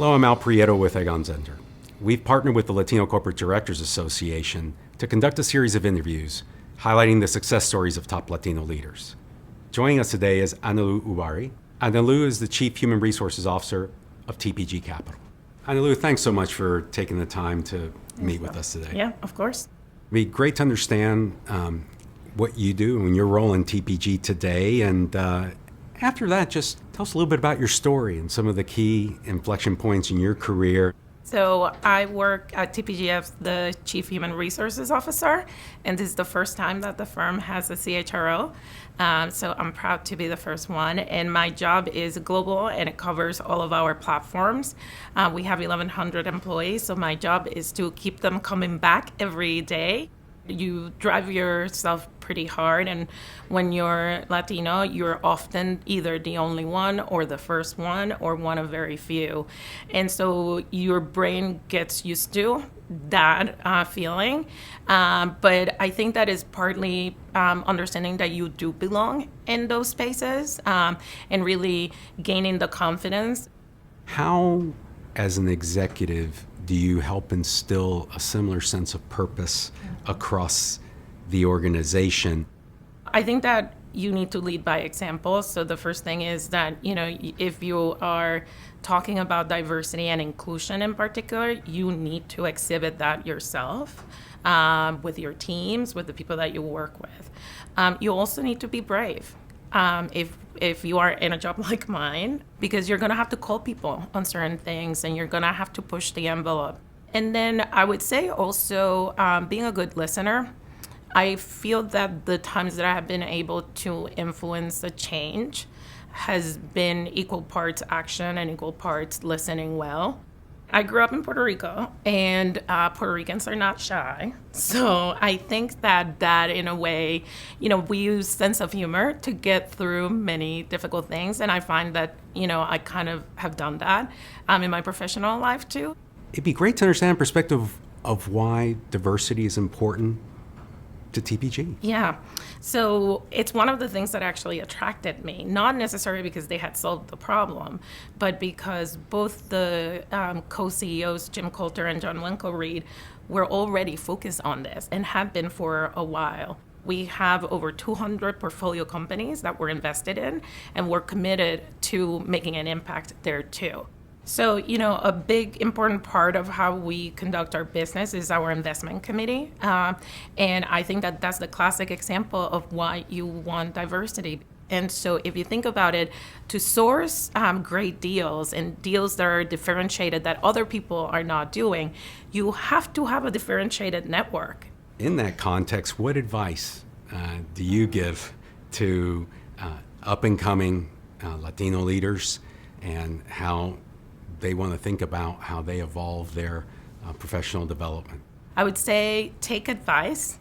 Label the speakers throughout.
Speaker 1: Hello, I'm Prieto with Egon Zehnder. We've partnered with the Latino Corporate Directors Association to conduct a series of interviews highlighting the success stories of top Latino leaders. Joining us today is Anilu. Anilu is the Chief Human Resources Officer of TPG Capital. Anilu, thanks so much for taking the time to meet with us today.
Speaker 2: Yeah, of course.
Speaker 1: It'd be great to understand what you do and your role in TPG today. And after that, just tell us a little bit about your story and some of the key inflection points in your career.
Speaker 2: So I work at TPG as the Chief Human Resources Officer, and this is the first time that the firm has a CHRO. So I'm proud to be the first one. And my job is global, and it covers all of our platforms. We have 1,100 employees, so my job is to keep them coming back every day. You drive yourself pretty hard, and when you're Latino, you're often either the only one or the first one or one of very few. And so your brain gets used to that feeling. But I think that is partly understanding that you do belong in those spaces and really gaining the confidence.
Speaker 1: How, as an executive, do you help instill a similar sense of purpose across the organization?
Speaker 2: I think that you need to lead by example. So the first thing is that, if you are talking about diversity and inclusion in particular, you need to exhibit that yourself with your teams, with the people that you work with. You also need to be brave. If you are in a job like mine, because you're going to have to call people on certain things and you're going to have to push the envelope. And then I would say also being a good listener. I feel that the times that I have been able to influence a change has been equal parts action and equal parts listening well. I grew up in Puerto Rico, and Puerto Ricans are not shy. So I think that in a way, we use sense of humor to get through many difficult things. And I find that, I kind of have done that in my professional life too.
Speaker 1: It'd be great to understand perspective of why diversity is important to TPG.
Speaker 2: Yeah. So it's one of the things that actually attracted me, not necessarily because they had solved the problem, but because both the co-CEOs, Jim Coulter and John Winkelried, were already focused on this and have been for a while. We have over 200 portfolio companies that we're invested in, and we're committed to making an impact there too. So, a big important part of how we conduct our business is our investment committee. And I think that that's the classic example of why you want diversity. And so if you think about it, to source great deals and deals that are differentiated that other people are not doing, you have to have a differentiated network.
Speaker 1: In that context, what advice do you give to up-and-coming Latino leaders and how they want to think about how they evolve their professional development?
Speaker 2: I would say take advice.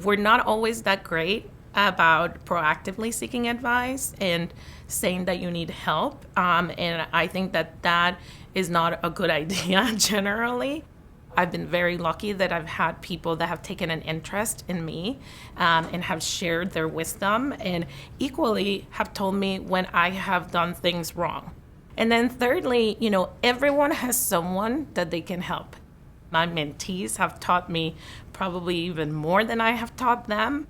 Speaker 2: We're not always that great about proactively seeking advice and saying that you need help. And I think that is not a good idea generally. I've been very lucky that I've had people that have taken an interest in me and have shared their wisdom and equally have told me when I have done things wrong. And then thirdly, everyone has someone that they can help. My mentees have taught me probably even more than I have taught them.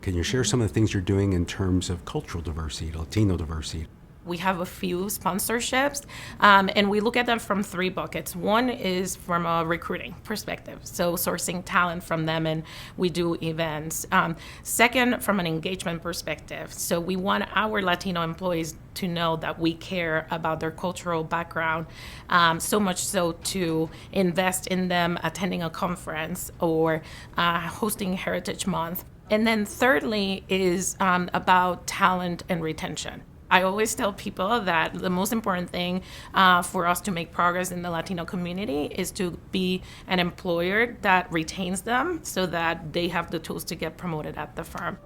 Speaker 1: Can you share some of the things you're doing in terms of cultural diversity, Latino diversity?
Speaker 2: We have a few sponsorships, and we look at them from three buckets. One is from a recruiting perspective, so sourcing talent from them, and we do events. Second, from an engagement perspective, so we want our Latino employees to know that we care about their cultural background, so much so to invest in them attending a conference or hosting Heritage Month. And then thirdly is about talent and retention. I always tell people that the most important thing for us to make progress in the Latino community is to be an employer that retains them so that they have the tools to get promoted at the firm.